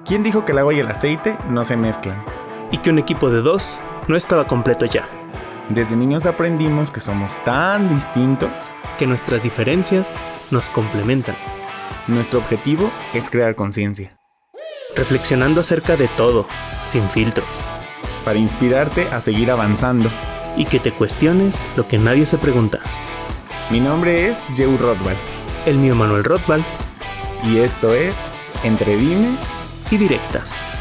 ¿Quién dijo que el agua y el aceite no se mezclan? Y que un equipo de 2 no estaba completo ya. Desde niños aprendimos que somos tan distintos Que nuestras diferencias nos complementan. Nuestro objetivo es crear conciencia, Reflexionando acerca de todo, sin filtros. para inspirarte a seguir avanzando. Y que te cuestiones lo que nadie se pregunta. Mi nombre es Yeu Rothbard El mío Manuel Rothbard y esto es Entre Dimes y Directas.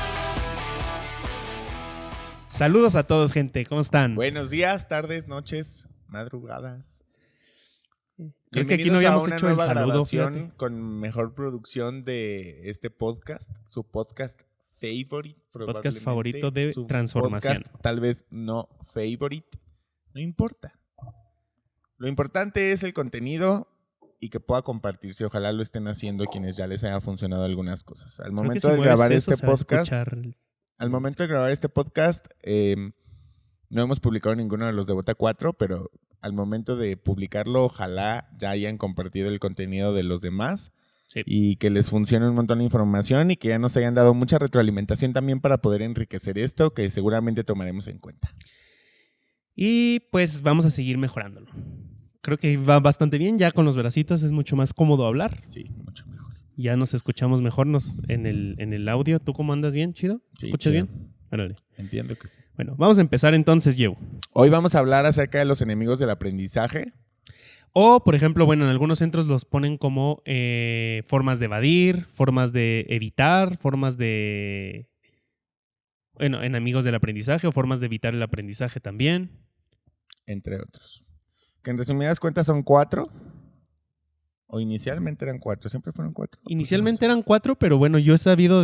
Saludos a todos, gente. ¿Cómo están? Buenos días, tardes, noches, madrugadas. Creo que aquí no habíamos hecho el nueva saludo, grabación fíjate. con mejor producción de este podcast, su podcast favorite, Su podcast probablemente, favorito de su transformación. podcast, tal vez no favorite, no importa. Lo importante es el contenido y que pueda compartirse. Ojalá lo estén haciendo quienes ya les haya funcionado algunas cosas. Al Creo que momento si de mueves grabar eso, este se va a podcast, escuchar. al momento de grabar este podcast, no hemos publicado ninguno de los de Bota 4, pero al momento de publicarlo, ojalá ya hayan compartido el contenido de los demás Sí. y que les funcione un montón de información y que ya nos hayan dado mucha retroalimentación también para poder enriquecer esto, que seguramente tomaremos en cuenta. Y pues vamos a seguir mejorándolo. Creo que va bastante bien. Ya con los bracitos es mucho más cómodo hablar. Sí, mucho mejor. Ya nos escuchamos mejor en el audio. ¿Tú cómo andas? ¿Bien? ¿Chido? Sí, ¿Escuchas chido. bien? Órale. Entiendo que sí. Bueno, vamos a empezar entonces, Yeu. Hoy vamos a hablar acerca de los enemigos del aprendizaje. O, por ejemplo, bueno, en algunos centros los ponen como formas de evadir, formas de evitar, formas de... Bueno, enemigos del aprendizaje o formas de evitar el aprendizaje también. Entre otros. Que en resumidas cuentas son 4. O inicialmente eran 4, siempre fueron 4. Inicialmente eran 4, pero bueno, yo he sabido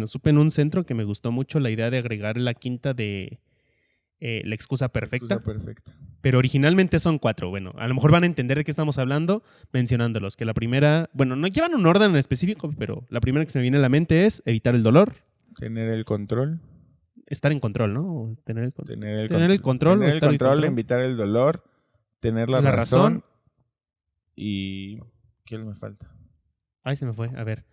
supe en un centro que me gustó mucho la idea de agregar la quinta de la excusa perfecta. Pero originalmente son 4. Bueno, a lo mejor van a entender de qué estamos hablando mencionándolos. Que la primera, bueno, no llevan un orden en específico, pero la primera que se me viene a la mente es evitar el dolor. Tener el control. Estar en control, ¿no? O tener el control. Tener el Tener el control o Tener el estar en control, control. evitar el dolor. Tener la razón. Y... ¿qué me falta? Ay, se me fue. A ver.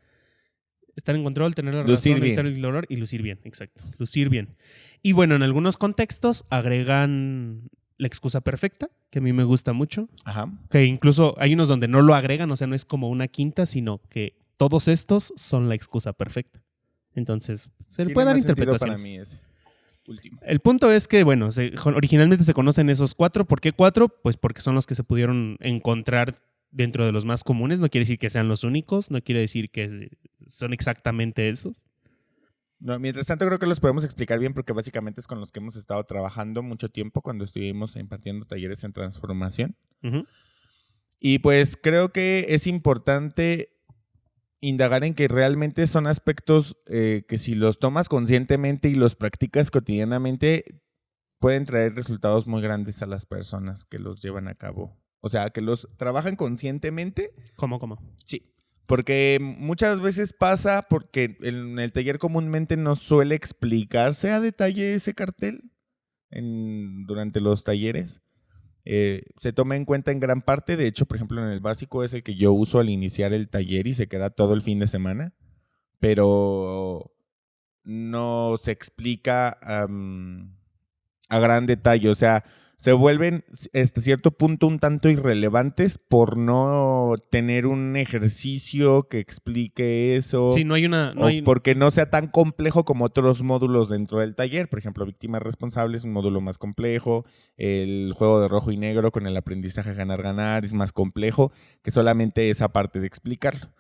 Estar en control, tener la Lucir razón, bien. evitar el dolor y lucir bien. Exacto. Lucir bien. Y bueno, en algunos contextos agregan la excusa perfecta, que a mí me gusta mucho. Ajá. Que incluso hay unos donde no lo agregan, o sea, no es como una quinta, sino que todos estos son la excusa perfecta. Entonces, se le Tiene puede dar más sentido interpretaciones. para mí ese último. El punto es que, bueno, originalmente se conocen esos 4. ¿Por qué 4? Pues porque son los que se pudieron encontrar dentro de los más comunes. No quiere decir que sean los únicos, no quiere decir que son exactamente esos. No, mientras tanto creo que los podemos explicar bien porque básicamente es con los que hemos estado trabajando mucho tiempo cuando estuvimos impartiendo talleres en transformación. Ujú. Y pues creo que es importante indagar en que realmente son aspectos que si los tomas conscientemente y los practicas cotidianamente pueden traer resultados muy grandes a las personas que los llevan a cabo. O sea, que los trabajan conscientemente. ¿Cómo? Sí. Porque muchas veces pasa porque en el taller comúnmente no suele explicarse a detalle ese cartel durante los talleres. Se toma en cuenta en gran parte. De hecho, por ejemplo, en el básico es el que yo uso al iniciar el taller y se queda todo el fin de semana. Pero no se explica a gran detalle. O sea, se vuelven hasta cierto punto un tanto irrelevantes por no tener un ejercicio que explique eso. Sí, no hay una... No hay... Porque no sea tan complejo como otros módulos dentro del taller. Por ejemplo, Víctimas Responsables es un módulo más complejo. El juego de rojo y negro con el aprendizaje ganar-ganar es más complejo que solamente esa parte de explicarlo.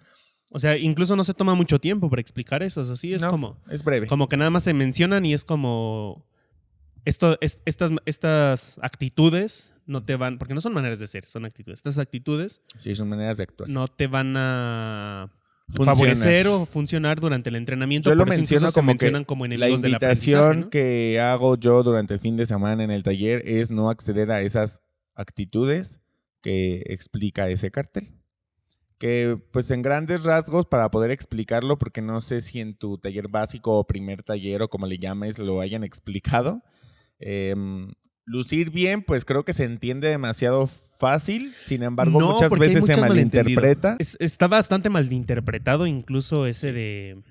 O sea, incluso no se toma mucho tiempo para explicar eso. O sea, sí es No, es breve. como que nada más se mencionan y es como... Estas actitudes no te van... Porque no son maneras de ser, son actitudes. Estas actitudes Sí, son maneras de actuar. no te van a Funcionar. favorecer o funcionar durante el entrenamiento. Yo lo por eso menciono incluso se como mencionan que como la enemigos del aprendizaje, invitación ¿no? que hago yo durante el fin de semana en el taller es no acceder a esas actitudes que explica ese cartel. Que pues en grandes rasgos, para poder explicarlo, porque no sé si en tu taller básico o primer taller o como le llames lo hayan explicado, lucir bien pues creo que se entiende demasiado fácil, sin embargo No, muchas porque hay veces se muchas malinterpreta. Está bastante malinterpretado incluso ese de...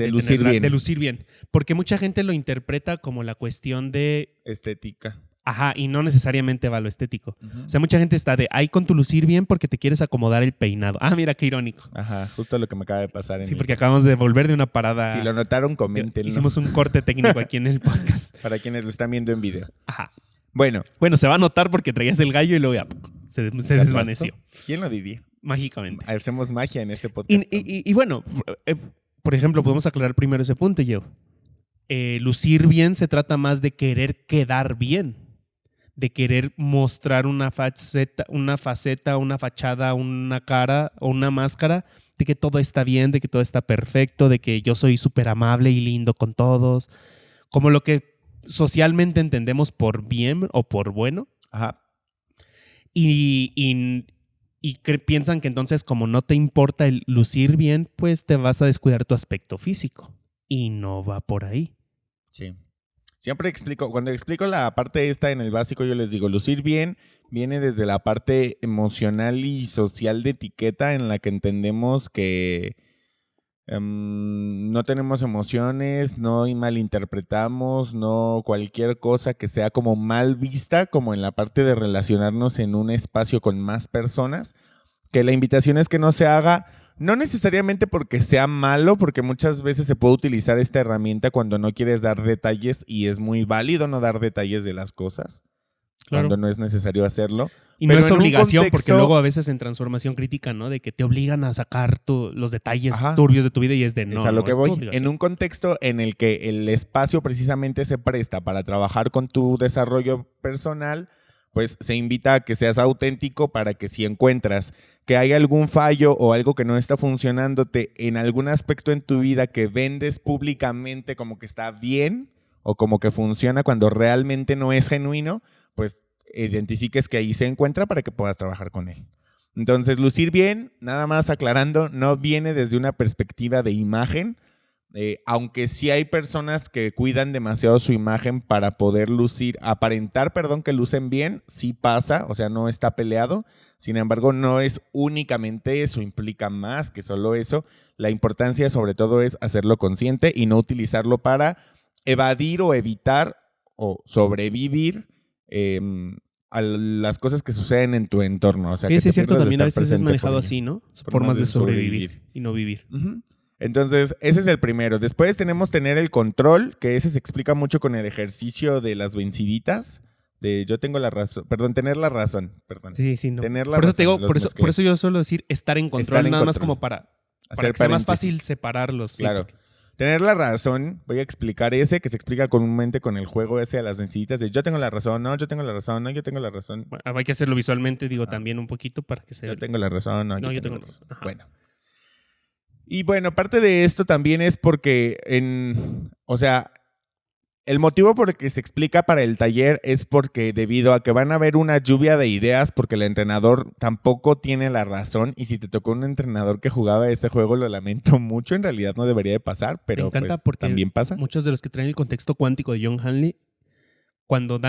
lucir bien. De lucir bien. Porque mucha gente lo interpreta como la cuestión de... estética. Ajá, y no necesariamente va a lo estético. O sea, mucha gente está de ahí con tu lucir bien porque te quieres acomodar el peinado. Ah, mira qué irónico. Ajá, justo lo que me acaba de pasar. Sí, porque acabamos de volver de una parada. Si lo notaron, coméntenlo. Hicimos un corte técnico aquí en el podcast. Para quienes lo están viendo en video. Ajá. Bueno, se va a notar porque traías el gallo y luego ya se desvaneció. ¿Quién lo diría? Mágicamente. Hacemos magia en este podcast. Y bueno, por ejemplo, podemos aclarar primero ese punto, yo. Lucir bien se trata más de querer quedar bien. De querer mostrar una faceta, una fachada, una cara o una máscara de que todo está bien, de que todo está perfecto, de que yo soy súper amable y lindo con todos. Como lo que socialmente entendemos por bien o por bueno. Ajá. Y piensan que entonces como no te importa el lucir bien, pues te vas a descuidar tu aspecto físico. Y no va por ahí. Sí. Siempre cuando explico la parte esta en el básico, yo les digo, lucir bien viene desde la parte emocional y social de etiqueta en la que entendemos que no tenemos emociones, no malinterpretamos, no cualquier cosa que sea como mal vista, como en la parte de relacionarnos en un espacio con más personas, que la invitación es que no se haga. No necesariamente porque sea malo, porque muchas veces se puede utilizar esta herramienta cuando no quieres dar detalles y es muy válido no dar detalles de las cosas, claro, cuando no es necesario hacerlo. Y no es obligación, porque luego a veces en transformación crítica, ¿no? De que te obligan a sacar los detalles turbios de tu vida y es de no. Es a lo que voy. En un contexto en el que el espacio precisamente se presta para trabajar con tu desarrollo personal, pues se invita a que seas auténtico para que si encuentras que hay algún fallo o algo que no está funcionándote en algún aspecto en tu vida que vendes públicamente como que está bien o como que funciona cuando realmente no es genuino, pues identifiques que ahí se encuentra para que puedas trabajar con él. Entonces, lucir bien, nada más aclarando, no viene desde una perspectiva de imagen, aunque sí hay personas que cuidan demasiado su imagen para poder aparentar que lucen bien, sí pasa, o sea, no está peleado. Sin embargo, no es únicamente eso, implica más que solo eso. La importancia sobre todo es hacerlo consciente y no utilizarlo para evadir o evitar o sobrevivir a las cosas que suceden en tu entorno. O sea, sí, es cierto, también a veces es manejado así, ¿no? Formas de sobrevivir y no vivir. Uh-huh. Entonces, ese es el primero. Después tenemos tener el control, que ese se explica mucho con el ejercicio de las venciditas. Yo tengo la razón, tener la razón, Sí, no. Tener la por eso razón, te digo, por eso yo suelo decir estar en control, nada más como para que sea más fácil separarlos. Claro. Sí, porque... Tener la razón, voy a explicar ese que se explica comúnmente con el juego ese de las venciditas de yo tengo la razón, no, yo tengo la razón, no, yo tengo la razón. Bueno, hay que hacerlo visualmente, también un poquito para que se... Yo tengo la razón, no, yo tengo la razón. Ajá. Bueno. Y bueno, parte de esto también es porque el motivo por el que se explica para el taller es porque debido a que van a haber una lluvia de ideas porque el entrenador tampoco tiene la razón y si te tocó un entrenador que jugaba ese juego lo lamento mucho, en realidad no debería de pasar, pero me encanta porque también pasa. Muchos de los que traen el contexto cuántico de John Hanley, cuando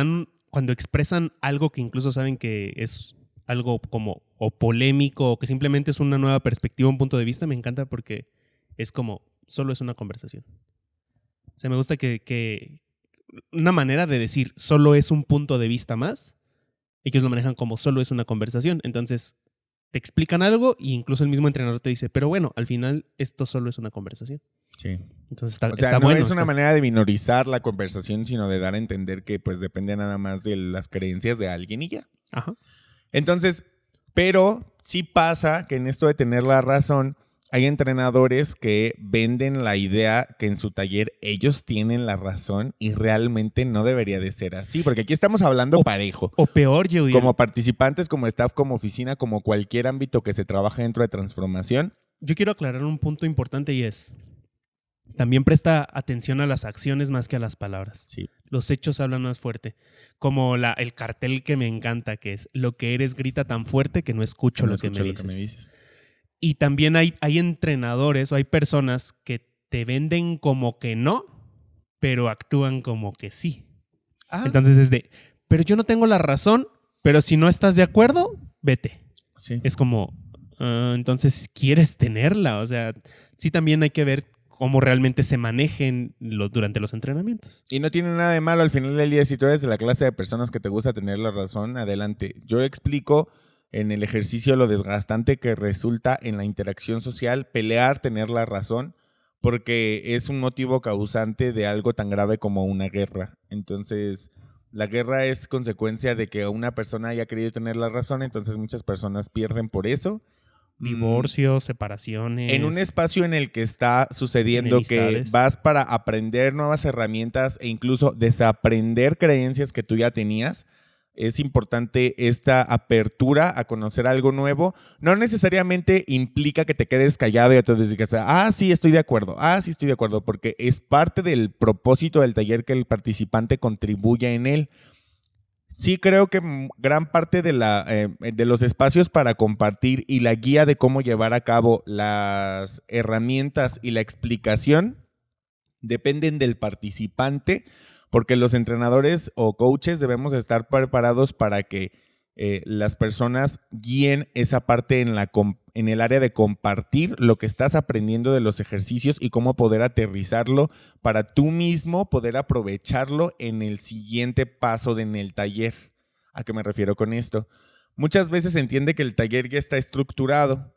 expresan algo que incluso saben que es algo como o polémico o que simplemente es una nueva perspectiva, un punto de vista, me encanta porque es como, solo es una conversación. O sea, me gusta que una manera de decir solo es un punto de vista más, ellos lo manejan como solo es una conversación. Entonces, te explican algo y incluso el mismo entrenador te dice, pero bueno, al final esto solo es una conversación. Sí. Entonces está no bueno. Es una manera de minorizar la conversación, sino de dar a entender que pues depende nada más de las creencias de alguien y ya. Ajá. Entonces, pero sí pasa que en esto de tener la razón, hay entrenadores que venden la idea que en su taller ellos tienen la razón y realmente no debería de ser así, porque aquí estamos hablando parejo. O peor, yo como participantes, como staff, como oficina, como cualquier ámbito que se trabaje dentro de transformación. Yo quiero aclarar un punto importante y es, también presta atención a las acciones más que a las palabras. Sí. Los hechos hablan más fuerte. Como el cartel que me encanta, que es lo que eres grita tan fuerte que no escucho lo que me dices. Y también hay entrenadores o hay personas que te venden como que no, pero actúan como que sí. Ah. Entonces es pero yo no tengo la razón, pero si no estás de acuerdo, vete. Sí. Es como, entonces quieres tenerla. O sea, sí también hay que ver cómo realmente se manejen durante los entrenamientos. Y no tiene nada de malo al final del día. Si tú eres de la clase de personas que te gusta tener la razón, adelante. Yo explico en el ejercicio lo desgastante que resulta en la interacción social pelear, tener la razón, porque es un motivo causante de algo tan grave como una guerra. Entonces, la guerra es consecuencia de que una persona haya querido tener la razón, entonces muchas personas pierden por eso. Divorcios, separaciones. En un espacio en el que está sucediendo que vas para aprender nuevas herramientas e incluso desaprender creencias que tú ya tenías, es importante esta apertura a conocer algo nuevo. No necesariamente implica que te quedes callado y entonces digas, sí, estoy de acuerdo, sí, estoy de acuerdo, porque es parte del propósito del taller que el participante contribuya en él. Sí creo que gran parte de los espacios para compartir y la guía de cómo llevar a cabo las herramientas y la explicación dependen del participante, porque los entrenadores o coaches debemos estar preparados para que las personas guíen esa parte en el área de compartir lo que estás aprendiendo de los ejercicios y cómo poder aterrizarlo para tú mismo poder aprovecharlo en el siguiente paso en el taller. ¿A qué me refiero con esto? Muchas veces se entiende que el taller ya está estructurado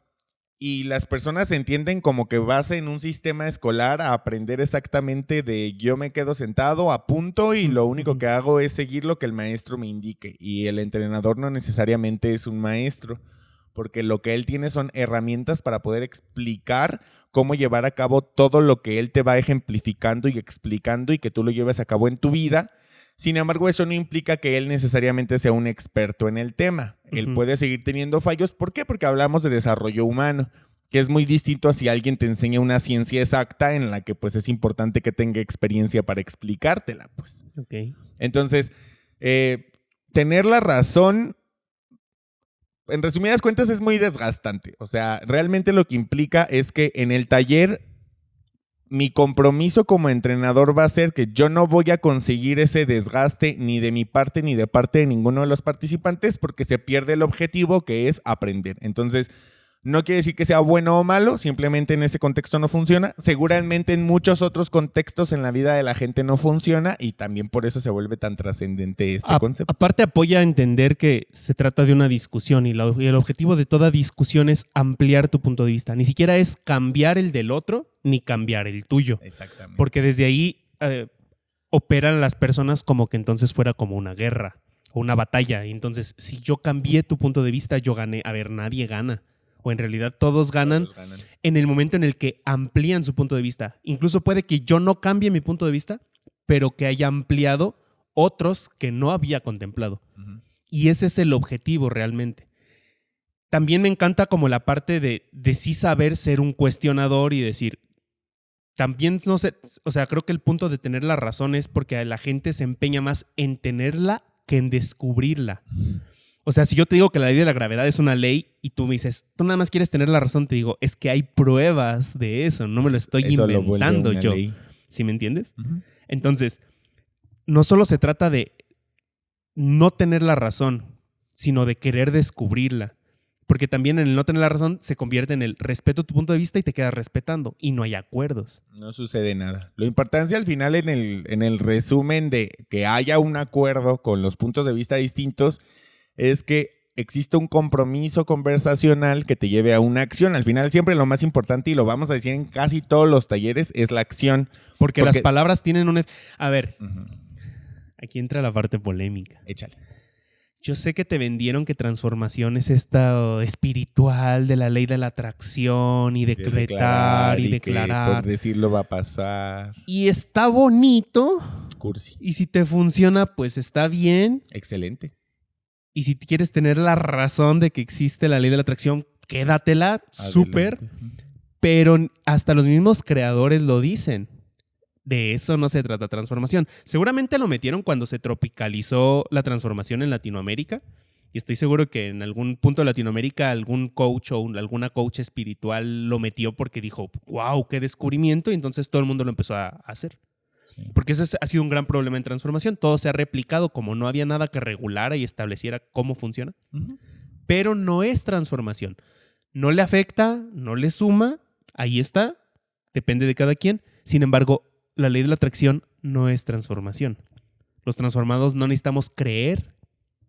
y las personas entienden como que vas en un sistema escolar a aprender exactamente de yo me quedo sentado, apunto y lo único que hago es seguir lo que el maestro me indique. Y el entrenador no necesariamente es un maestro, porque lo que él tiene son herramientas para poder explicar cómo llevar a cabo todo lo que él te va ejemplificando y explicando y que tú lo lleves a cabo en tu vida. Sin embargo, eso no implica que él necesariamente sea un experto en el tema. Él puede seguir teniendo fallos. ¿Por qué? Porque hablamos de desarrollo humano, que es muy distinto a si alguien te enseña una ciencia exacta en la que pues es importante que tenga experiencia para explicártela. Pues. Okay. Entonces, tener la razón, en resumidas cuentas, es muy desgastante. O sea, realmente lo que implica es que en el taller mi compromiso como entrenador va a ser que yo no voy a conseguir ese desgaste ni de mi parte ni de parte de ninguno de los participantes porque se pierde el objetivo que es aprender. Entonces, no quiere decir que sea bueno o malo, simplemente en ese contexto no funciona. Seguramente en muchos otros contextos en la vida de la gente no funciona y también por eso se vuelve tan trascendente este concepto. Aparte apoya a entender que se trata de una discusión y el objetivo de toda discusión es ampliar tu punto de vista. Ni siquiera es cambiar el del otro ni cambiar el tuyo. Exactamente. Porque desde ahí operan las personas como que entonces fuera como una guerra o una batalla. Y entonces, si yo cambié tu punto de vista, yo gané. A ver, nadie gana. O en realidad todos ganan en el momento en el que amplían su punto de vista. Incluso puede que yo no cambie mi punto de vista, pero que haya ampliado otros que no había contemplado. Y ese es el objetivo realmente. También me encanta como la parte de sí saber ser un cuestionador y decir, también no sé, o sea, creo que el punto de tener la razón es porque la gente se empeña más en tenerla que en descubrirla. O sea, si yo te digo que la ley de la gravedad es una ley y tú me dices, tú nada más quieres tener la razón, te digo, es que hay pruebas de eso, no me lo estoy inventando yo. ¿Sí me entiendes? Entonces, no solo se trata de no tener la razón, sino de querer descubrirla. Porque también en el no tener la razón se convierte en el respeto tu punto de vista y te quedas respetando y no hay acuerdos. No sucede nada. Lo importante al final en el resumen de que haya un acuerdo con los puntos de vista distintos es que existe un compromiso conversacional que te lleve a una acción. Al final siempre lo más importante, y lo vamos a decir en casi todos los talleres, es la acción. Porque las palabras tienen un... A ver, aquí entra la parte polémica. Échale. Yo sé que te vendieron que transformación es esta espiritual de la ley de la atracción y decretar y declarar. Que por decirlo va a pasar. Y está bonito. Cursi. Y si te funciona, pues está bien. Excelente. Y si quieres tener la razón de que existe la ley de la atracción, quédatela, súper. Pero hasta los mismos creadores lo dicen. De eso no se trata transformación. Seguramente lo metieron cuando se tropicalizó la transformación en Latinoamérica. Y estoy seguro que en algún punto de Latinoamérica algún coach o alguna coach espiritual lo metió porque dijo, wow, qué descubrimiento. Y entonces todo el mundo lo empezó a hacer. Sí. Porque ese ha sido un gran problema en transformación. Todo se ha replicado como no había nada que regulara y estableciera cómo funciona. Pero no es transformación. No le afecta, no le suma. Ahí está. depende de cada quien. Sin embargo, la ley de la atracción no es transformación. Los transformados no necesitamos creer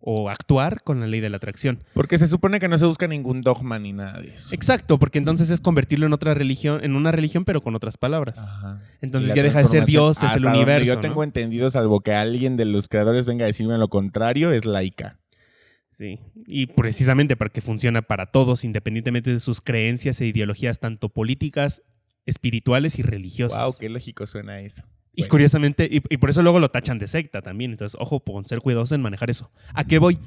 o actuar con la ley de la atracción. Porque se supone que no se busca ningún dogma ni nada de eso. Exacto, porque entonces es convertirlo en otra religión, en una religión, pero con otras palabras. Ajá. Entonces ya deja de ser Dios, es el universo. Yo tengo entendido, salvo que alguien de los creadores venga a decirme lo contrario, es laica. Sí, y precisamente para que funcione para todos, independientemente de sus creencias e ideologías, tanto políticas, espirituales y religiosas. Wow, qué lógico suena eso. Y bueno, curiosamente, y por eso luego lo tachan de secta también. Entonces, ojo con ser cuidadosos en manejar eso. ¿A qué voy?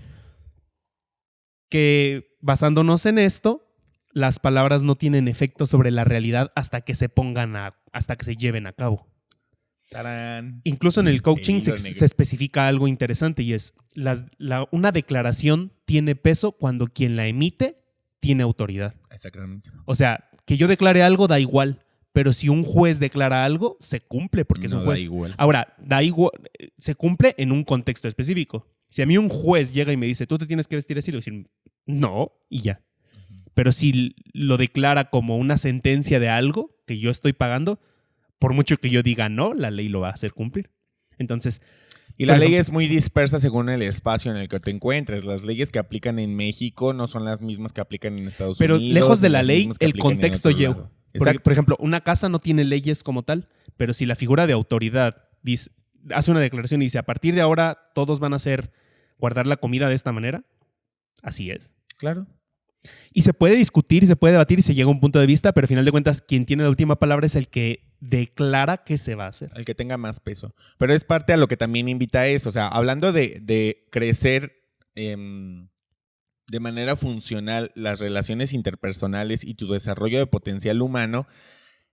Que basándonos en esto, las palabras no tienen efecto sobre la realidad hasta que se hasta que se lleven a cabo. ¡Tarán! Incluso en el coaching se especifica algo interesante y es una declaración tiene peso cuando quien la emite tiene autoridad. Exactamente. O sea, que yo declare algo da igual. Pero si un juez declara algo, se cumple porque es un juez. Da igual. Ahora, da igual, se cumple en un contexto específico. Si a mí un juez llega y me dice, tú te tienes que vestir así, le voy a decir, no, y ya. Pero si lo declara como una sentencia de algo que yo estoy pagando, por mucho que yo diga no, la ley lo va a hacer cumplir. Entonces... Y la ley es muy dispersa según el espacio en el que te encuentres. Las leyes que aplican en México no son las mismas que aplican en Estados Unidos. Pero lejos de la ley, el contexto lleva. Por ejemplo, una casa no tiene leyes como tal, pero si la figura de autoridad hace una declaración y dice, a partir de ahora todos van a guardar la comida de esta manera, así es. Claro. Y se puede discutir, y se puede debatir y se llega a un punto de vista, pero al final de cuentas quien tiene la última palabra es el que declara que se va a hacer. El que tenga más peso. Pero es parte a lo que también invita a eso. O sea, hablando de crecer de manera funcional las relaciones interpersonales y tu desarrollo de potencial humano,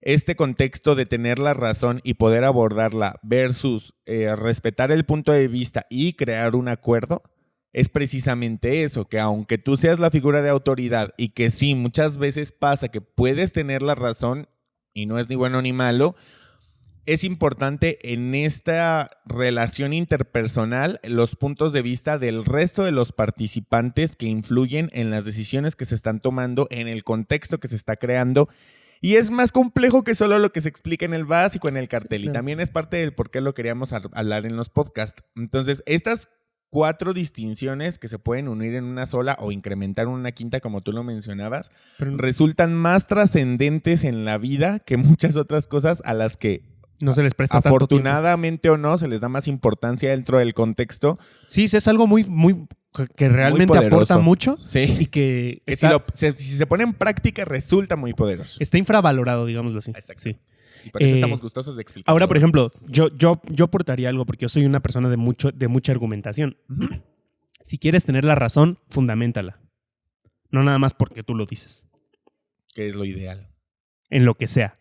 este contexto de tener la razón y poder abordarla versus respetar el punto de vista y crear un acuerdo, es precisamente eso, que aunque tú seas la figura de autoridad y que sí, muchas veces pasa que puedes tener la razón y no es ni bueno ni malo, es importante en esta relación interpersonal los puntos de vista del resto de los participantes que influyen en las decisiones que se están tomando, en el contexto que se está creando. Y es más complejo que solo lo que se explica en el básico, en el cartel. Sí, claro. Y también es parte del por qué lo queríamos hablar en los podcasts. Entonces, estas 4 distinciones que se pueden unir en una sola o incrementar una quinta, como tú lo mencionabas, resultan más trascendentes en la vida que muchas otras cosas a las que no se les presta afortunadamente o no, se les da más importancia dentro del contexto. Sí, es algo muy que realmente muy aporta mucho. Sí. Y que si se pone en práctica resulta muy poderoso. Está infravalorado, digámoslo así. Exacto. Sí. Y por eso estamos gustosos de explicar. Ahora, por ejemplo, yo aportaría algo porque yo soy una persona de mucha argumentación. Uh-huh. Si quieres tener la razón, fundamentala. No nada más porque tú lo dices. Que es lo ideal. En lo que sea.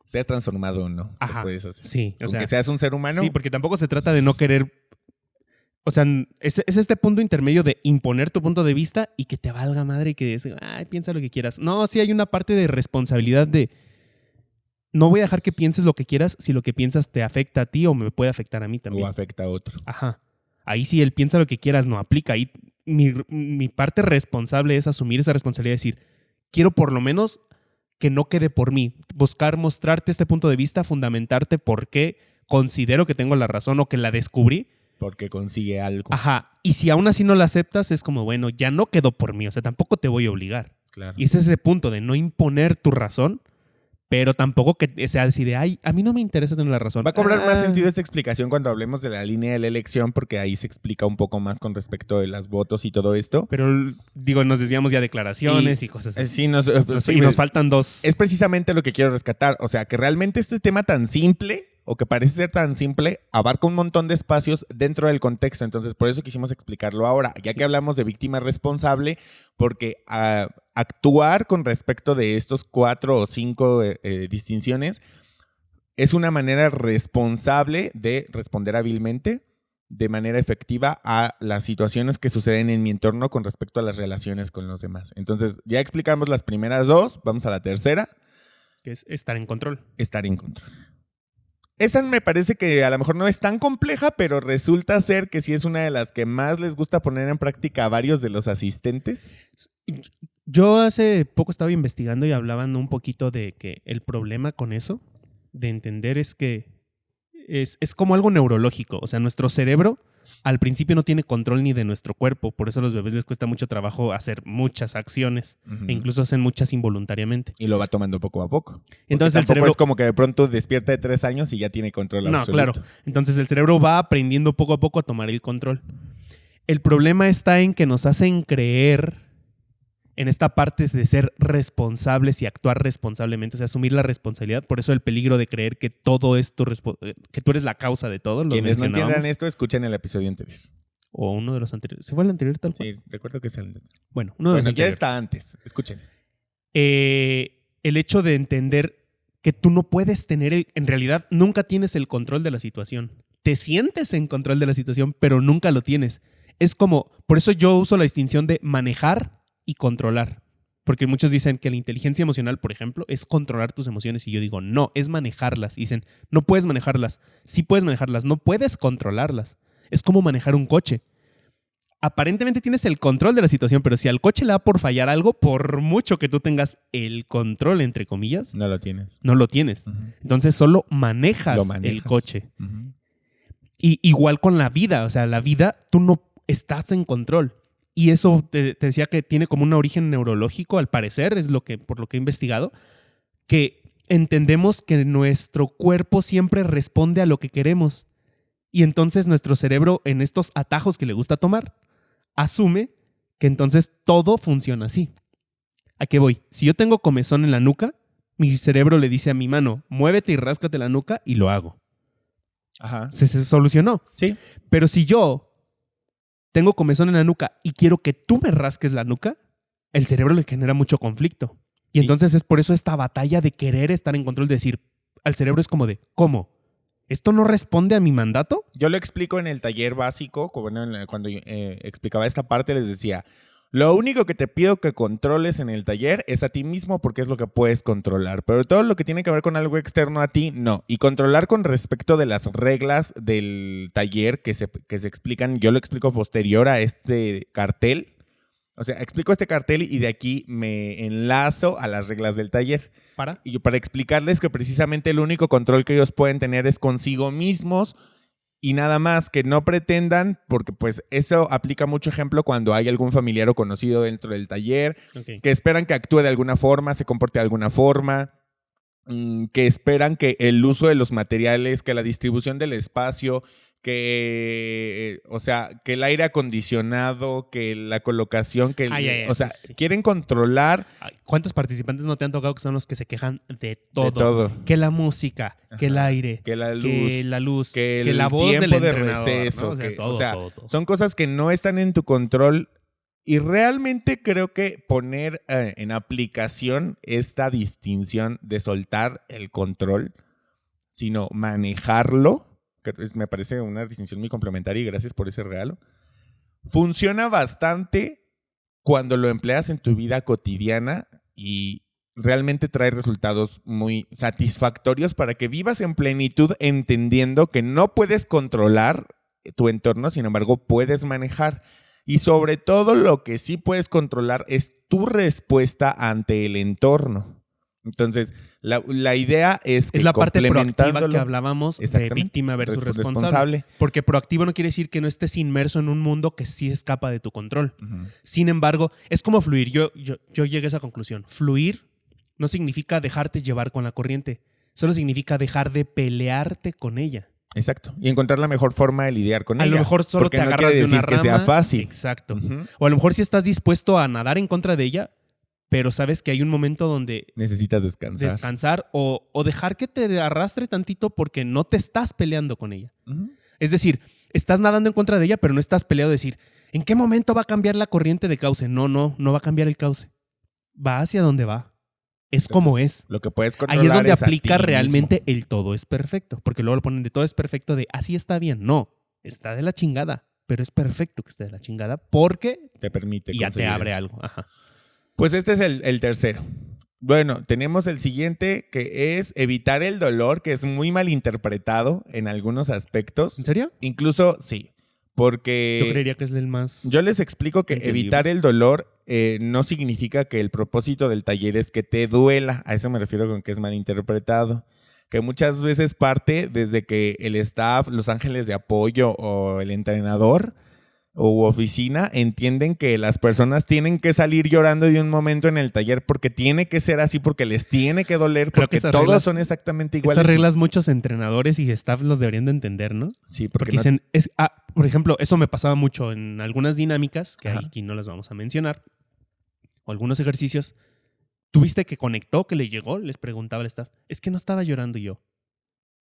Seas transformado o no. Ajá. Lo puedes hacer. Sí. Aunque seas un ser humano. Sí, porque tampoco se trata de no querer. O sea, es este punto intermedio de imponer tu punto de vista y que te valga madre y que dices, ay, piensa lo que quieras. No, sí hay una parte de responsabilidad de no voy a dejar que pienses lo que quieras si lo que piensas te afecta a ti o me puede afectar a mí también. O afecta a otro. Ajá. Ahí sí el piensa lo que quieras no aplica. Ahí mi parte responsable es asumir esa responsabilidad y decir, quiero por lo menos que no quede por mí. Buscar mostrarte este punto de vista, fundamentarte por qué considero que tengo la razón o que la descubrí. Porque consigue algo. Ajá. Y si aún así no la aceptas, es como, bueno, ya no quedó por mí. O sea, tampoco te voy a obligar. Claro. Y es ese punto de no imponer tu razón, pero tampoco que sea así de, ay, a mí no me interesa tener la razón. Va a cobrar más sentido esta explicación cuando hablemos de la línea de la elección, porque ahí se explica un poco más con respecto de los votos y todo esto. Pero, digo, nos desviamos ya de declaraciones y cosas así. Sí, nos faltan 2. Es precisamente lo que quiero rescatar. O sea, que realmente este tema tan simple, o que parece ser tan simple, abarca un montón de espacios dentro del contexto. Entonces, por eso quisimos explicarlo ahora, ya que hablamos de víctima responsable, porque actuar con respecto de estos 4 o 5 distinciones es una manera responsable de responder hábilmente, de manera efectiva a las situaciones que suceden en mi entorno con respecto a las relaciones con los demás. Entonces, ya explicamos las primeras 2, vamos a la tercera. Que es estar en control. Estar en control. Esa me parece que a lo mejor no es tan compleja, pero resulta ser que sí es una de las que más les gusta poner en práctica a varios de los asistentes. Yo hace poco estaba investigando y hablaban un poquito de que el problema con eso, de entender, es que es como algo neurológico. O sea, nuestro cerebro al principio no tiene control ni de nuestro cuerpo. Por eso a los bebés les cuesta mucho trabajo hacer muchas acciones. E incluso hacen muchas involuntariamente. Y lo va tomando poco a poco. Entonces el cerebro es como que de pronto despierta de 3 años y ya tiene control absoluto. No, claro. Entonces el cerebro va aprendiendo poco a poco a tomar el control. El problema está en que nos hacen creer en esta parte de ser responsables y actuar responsablemente, o sea, asumir la responsabilidad. Por eso el peligro de creer que todo es que tú eres la causa de todo. Quienes no entiendan esto, escuchen el episodio anterior. O uno de los anteriores. ¿Se fue el anterior tal cual? Sí, recuerdo que es el anterior. Bueno, uno de los anteriores. Ya está antes. Escuchen. El hecho de entender que tú no puedes tener, en realidad nunca tienes el control de la situación. Te sientes en control de la situación, pero nunca lo tienes. Es como, por eso yo uso la distinción de manejar y controlar. Porque muchos dicen que la inteligencia emocional, por ejemplo, es controlar tus emociones. Y yo digo, no, es manejarlas. Y dicen, no puedes manejarlas. Sí puedes manejarlas, no puedes controlarlas. Es como manejar un coche. Aparentemente tienes el control de la situación, pero si al coche le da por fallar algo, por mucho que tú tengas el control, entre comillas, no lo tienes. No lo tienes. Entonces solo manejas el coche. Y igual con la vida. O sea, la vida, tú no estás en control. Y eso te decía que tiene como un origen neurológico, al parecer, es por lo que he investigado, que entendemos que nuestro cuerpo siempre responde a lo que queremos. Y entonces nuestro cerebro, en estos atajos que le gusta tomar, asume que entonces todo funciona así. ¿A qué voy? Si yo tengo comezón en la nuca, mi cerebro le dice a mi mano, muévete y ráscate la nuca, y lo hago. Ajá. Se solucionó. Sí. Pero si yo tengo comezón en la nuca y quiero que tú me rasques la nuca, el cerebro le genera mucho conflicto. Y entonces es por eso esta batalla de querer estar en control, de decir, al cerebro es como de, ¿cómo? ¿Esto no responde a mi mandato? Yo lo explico en el taller básico, cuando explicaba esta parte, les decía, lo único que te pido que controles en el taller es a ti mismo, porque es lo que puedes controlar. Pero todo lo que tiene que ver con algo externo a ti, no. Y controlar con respecto de las reglas del taller que se explican, yo lo explico posterior a este cartel. O sea, explico este cartel y de aquí me enlazo a las reglas del taller. ¿Para? Y para explicarles que precisamente el único control que ellos pueden tener es consigo mismos. Y nada más, que no pretendan, porque pues eso aplica mucho ejemplo cuando hay algún familiar o conocido dentro del taller, que esperan que actúe de alguna forma, se comporte de alguna forma, que esperan que el uso de los materiales, que la distribución del espacio, que el aire acondicionado, que la colocación, quieren controlar. ¿Cuántos participantes no te han tocado que son los que se quejan de todo? De todo. Que la música, que el aire, que la luz, que la voz del entrenador, de receso, ¿no? Todo. Son cosas que no están en tu control. Y realmente creo que poner en aplicación esta distinción de soltar el control, sino manejarlo, que me parece una distinción muy complementaria y gracias por ese regalo, funciona bastante cuando lo empleas en tu vida cotidiana y realmente trae resultados muy satisfactorios para que vivas en plenitud, entendiendo que no puedes controlar tu entorno, sin embargo puedes manejar. Y sobre todo lo que sí puedes controlar es tu respuesta ante el entorno. Entonces, la idea es que, es la parte proactiva que hablábamos de víctima versus responsable. Porque proactivo no quiere decir que no estés inmerso en un mundo que sí escapa de tu control. Sin embargo, es como fluir. Yo llegué a esa conclusión. Fluir no significa dejarte llevar con la corriente. Solo significa dejar de pelearte con ella. Exacto. Y encontrar la mejor forma de lidiar con ella. A lo mejor solo te agarras de una rama. Que sea fácil. Exacto. O a lo mejor sí estás dispuesto a nadar en contra de ella, pero sabes que hay un momento donde necesitas descansar o dejar que te arrastre tantito porque no te estás peleando con ella. Es decir, estás nadando en contra de ella, pero no estás peleado de decir, ¿en qué momento va a cambiar la corriente de cauce? No va a cambiar el cauce. Va hacia donde va. Es como es. Lo que puedes controlar. Ahí es donde aplica realmente el todo es perfecto. Porque luego lo ponen de todo es perfecto de así está bien. No, está de la chingada. Pero es perfecto que esté de la chingada porque te permite y ya te abre algo. Ajá. Pues este es el tercero. Bueno, tenemos el siguiente, que es evitar el dolor, que es muy mal interpretado en algunos aspectos. ¿En serio? Incluso, sí. Porque yo creería que es el más... Yo les explico que evitar el dolor no significa que el propósito del taller es que te duela. A eso me refiero con que es malinterpretado. Que muchas veces parte desde que el staff, los ángeles de apoyo o el entrenador u oficina entienden que las personas tienen que salir llorando de un momento en el taller porque tiene que ser así, porque les tiene que doler, porque todos son exactamente iguales. Esas reglas muchos entrenadores y staff los deberían de entender, ¿no? Sí, porque dicen, por ejemplo, eso me pasaba mucho en algunas dinámicas, que aquí no las vamos a mencionar, o algunos ejercicios. ¿Tuviste que conectó, que le llegó? Les preguntaba el staff. Es que no estaba llorando yo.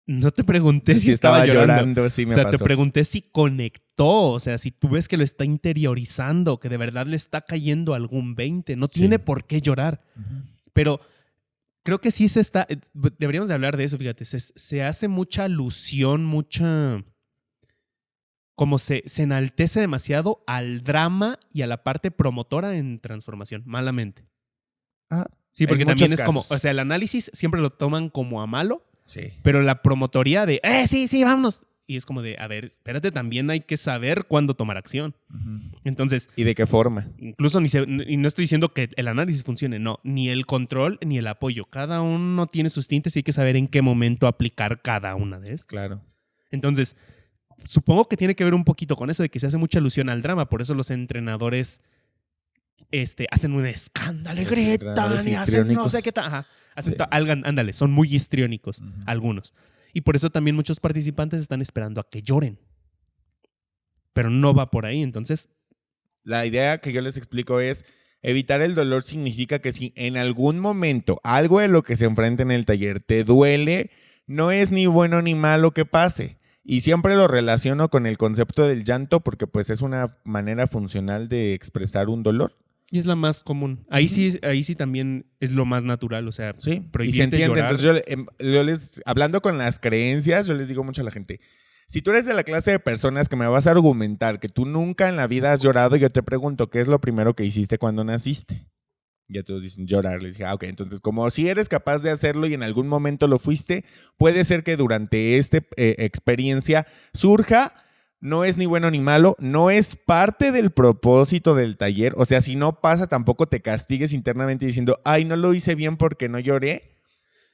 No te pregunté si estaba llorando. Sí, me pasó. Te pregunté si conectó. O sea, si tú ves que lo está interiorizando, que de verdad le está cayendo algún 20. No tiene por qué llorar. Pero creo que sí deberíamos de hablar de eso, fíjate. Se hace mucha alusión, como se enaltece demasiado al drama y a la parte promotora en transformación, malamente. Sí, porque también es como, o sea, el análisis siempre lo toman como a malo. Sí. Pero la promotoría de, sí, vámonos. Y es como de, a ver, espérate, también hay que saber cuándo tomar acción. Entonces... ¿Y de qué forma? Incluso y no estoy diciendo que el análisis funcione, no. Ni el control ni el apoyo. Cada uno tiene sus tintes y hay que saber en qué momento aplicar cada una de estas. Claro. Entonces, supongo que tiene que ver un poquito con eso de que se hace mucha alusión al drama. Por eso los entrenadores hacen un escándalo, gritan y hacen no sé qué tal. Ajá. Ándale, son muy histriónicos, algunos. Y por eso también muchos participantes están esperando a que lloren. Pero no va por ahí, entonces... La idea que yo les explico es, evitar el dolor significa que si en algún momento algo de lo que se enfrenta en el taller te duele, no es ni bueno ni malo que pase. Y siempre lo relaciono con el concepto del llanto porque pues es una manera funcional de expresar un dolor. Y es la más común. Ahí sí también es lo más natural, o sea, sí, y se entiende. Llorar. Entonces yo hablando con las creencias, yo les digo mucho a la gente, si tú eres de la clase de personas que me vas a argumentar que tú nunca en la vida has llorado, yo te pregunto, ¿qué es lo primero que hiciste cuando naciste? Ya todos dicen llorar. Les dije, ok, entonces como si eres capaz de hacerlo y en algún momento lo fuiste, puede ser que durante esta experiencia surja. No es ni bueno ni malo, no es parte del propósito del taller. O sea, si no pasa, tampoco te castigues internamente diciendo, ay, no lo hice bien porque no lloré.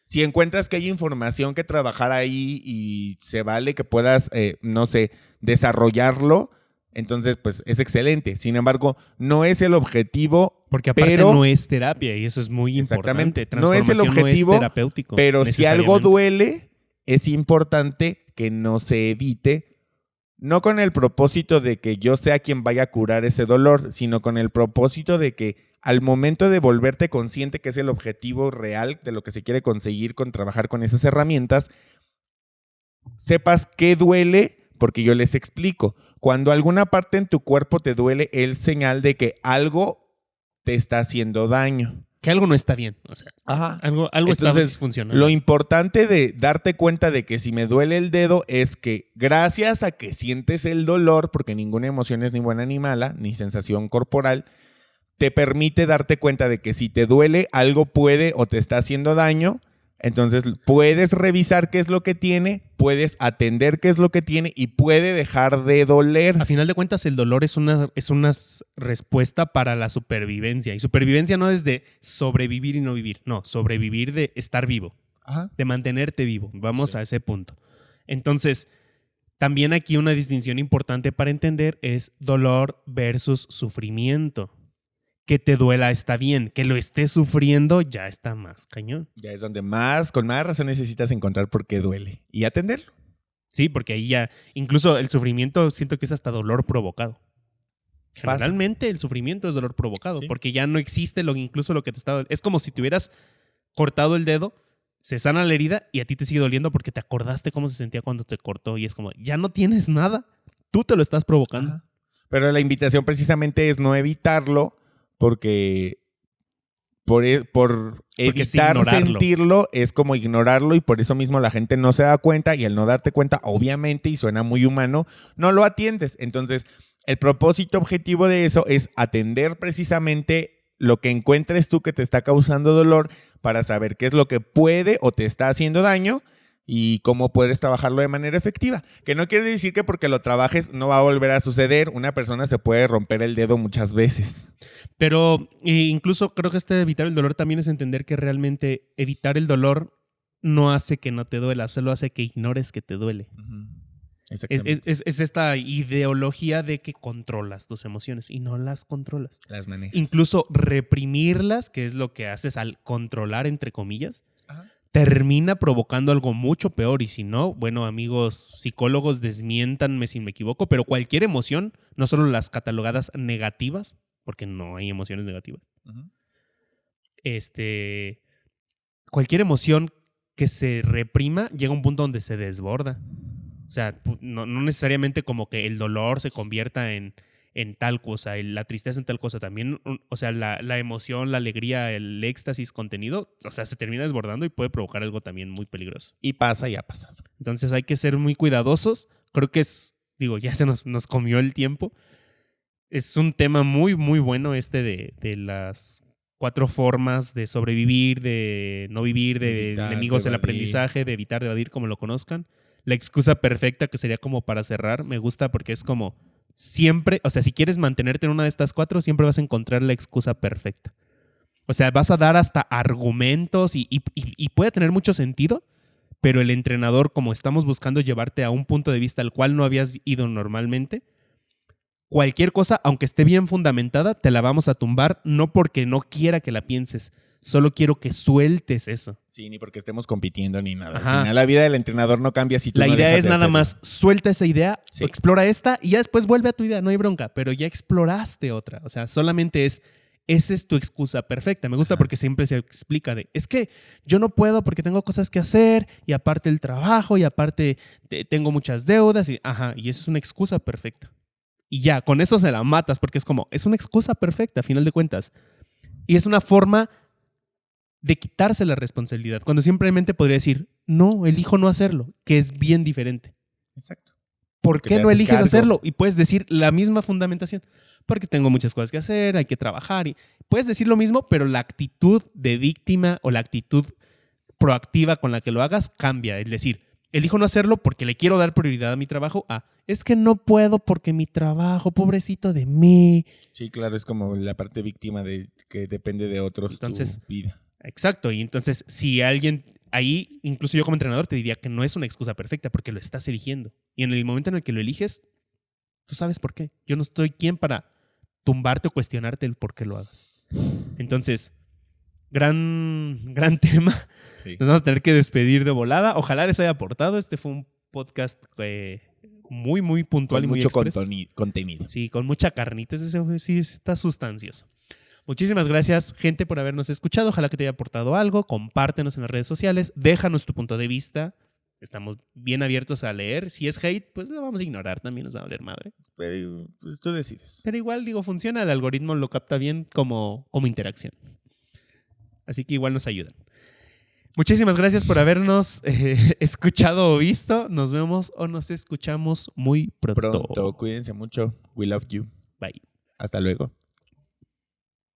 Si encuentras que hay información que trabajar ahí y se vale que puedas, no sé, desarrollarlo, entonces pues es excelente. Sin embargo, no es el objetivo. Porque aparte no es terapia y eso es muy importante. No es el objetivo, no es terapéutico, pero si algo duele, es importante que no se evite. No con el propósito de que yo sea quien vaya a curar ese dolor, sino con el propósito de que al momento de volverte consciente, que es el objetivo real de lo que se quiere conseguir con trabajar con esas herramientas, sepas qué duele, porque yo les explico. Cuando alguna parte en tu cuerpo te duele, es señal de que algo te está haciendo daño. Que algo no está bien, o sea, algo está disfuncionando. Lo importante de darte cuenta de que si me duele el dedo es que gracias a que sientes el dolor, porque ninguna emoción es ni buena ni mala, ni sensación corporal, te permite darte cuenta de que si te duele, algo puede o te está haciendo daño. Entonces puedes revisar qué es lo que tiene, puedes atender qué es lo que tiene y puede dejar de doler. A final de cuentas, el dolor es una respuesta para la supervivencia. Y supervivencia no es de sobrevivir y no vivir. No, sobrevivir de estar vivo, de mantenerte vivo. Vamos a ese punto. Entonces, también aquí una distinción importante para entender es dolor versus sufrimiento. Que te duela está bien, que lo estés sufriendo ya está más cañón. Ya es donde con más razón necesitas encontrar por qué duele y atenderlo. Sí, porque ahí ya, incluso el sufrimiento siento que es hasta dolor provocado. Generalmente el sufrimiento es dolor provocado, ¿sí? Porque ya no existe incluso lo que te está... Es como si te hubieras cortado el dedo, se sana la herida y a ti te sigue doliendo porque te acordaste cómo se sentía cuando te cortó y es como, ya no tienes nada, tú te lo estás provocando. Pero la invitación precisamente es no evitarlo, porque por evitar sentirlo es como ignorarlo y por eso mismo la gente no se da cuenta y al no darte cuenta, obviamente, y suena muy humano, no lo atiendes. Entonces, el propósito objetivo de eso es atender precisamente lo que encuentres tú que te está causando dolor para saber qué es lo que puede o te está haciendo daño y cómo puedes trabajarlo de manera efectiva. Que no quiere decir que porque lo trabajes no va a volver a suceder. Una persona se puede romper el dedo muchas veces. Pero incluso creo que evitar el dolor también es entender que realmente evitar el dolor no hace que no te duela, solo hace que ignores que te duele. Es esta ideología de que controlas tus emociones y no las controlas. Las manejas. Incluso reprimirlas, que es lo que haces al controlar, entre comillas, termina provocando algo mucho peor. Y si no, bueno, amigos psicólogos, desmiéntanme si me equivoco, pero cualquier emoción, no solo las catalogadas negativas, porque no hay emociones negativas, cualquier emoción que se reprima llega a un punto donde se desborda. O sea, no necesariamente como que el dolor se convierta en tal cosa, la tristeza en tal cosa. También, o sea, la emoción, la alegría, el éxtasis contenido, o sea, se termina desbordando y puede provocar algo también muy peligroso. Y pasa y ha pasado. Entonces hay que ser muy cuidadosos. Creo que ya se nos comió el tiempo. Es un tema muy, muy bueno de las 4 formas de sobrevivir, de no vivir, de evitar, enemigos del aprendizaje, de evitar, de evadir, como lo conozcan. La excusa perfecta, que sería como para cerrar, me gusta porque es como siempre, o sea, si quieres mantenerte en una de estas 4, siempre vas a encontrar la excusa perfecta. O sea, vas a dar hasta argumentos y puede tener mucho sentido, pero el entrenador, como estamos buscando llevarte a un punto de vista al cual no habías ido normalmente, cualquier cosa, aunque esté bien fundamentada, te la vamos a tumbar, no porque no quiera que la pienses, solo quiero que sueltes eso. Sí, ni porque estemos compitiendo ni nada. Al final, la vida del entrenador no cambia si tú no dejas de hacerlo. La idea es nada hacerlo. más, suelta esa idea, explora esta y ya después vuelve a tu idea, no hay bronca, pero ya exploraste otra. O sea, solamente esa es tu excusa perfecta. Me gusta porque siempre se explica es que yo no puedo porque tengo cosas que hacer y aparte el trabajo y aparte tengo muchas deudas y esa es una excusa perfecta. Y ya, con eso se la matas porque es una excusa perfecta a final de cuentas. Y es una forma de quitarse la responsabilidad, cuando simplemente podría decir, no, elijo no hacerlo, que es bien diferente. Exacto. ¿Por qué no eliges hacerlo? Y puedes decir la misma fundamentación. Porque tengo muchas cosas que hacer, hay que trabajar. Y puedes decir lo mismo, pero la actitud de víctima o la actitud proactiva con la que lo hagas cambia. Es decir, elijo no hacerlo porque le quiero dar prioridad a mi trabajo. Es que no puedo porque mi trabajo, pobrecito de mí. Sí, claro, es como la parte víctima de que depende de otros. Entonces, tu vida. Exacto. Y entonces, si alguien ahí, incluso yo como entrenador, te diría que no es una excusa perfecta porque lo estás eligiendo. Y en el momento en el que lo eliges, tú sabes por qué. Yo no estoy quien para tumbarte o cuestionarte el por qué lo hagas. Entonces, gran tema. Sí. Nos vamos a tener que despedir de volada. Ojalá les haya aportado. Este fue un podcast muy, muy puntual con y muy mucho contenido. Sí, con mucha carnita. Sí, está sustancioso. Muchísimas gracias, gente, por habernos escuchado. Ojalá que te haya aportado algo. Compártenos en las redes sociales. Déjanos tu punto de vista. Estamos bien abiertos a leer. Si es hate, pues lo vamos a ignorar. También nos va a valer madre. Pero pues, tú decides. Pero igual, funciona. El algoritmo lo capta bien como interacción. Así que igual nos ayudan. Muchísimas gracias por habernos escuchado o visto. Nos vemos o nos escuchamos muy pronto. Cuídense mucho. We love you. Bye. Hasta luego.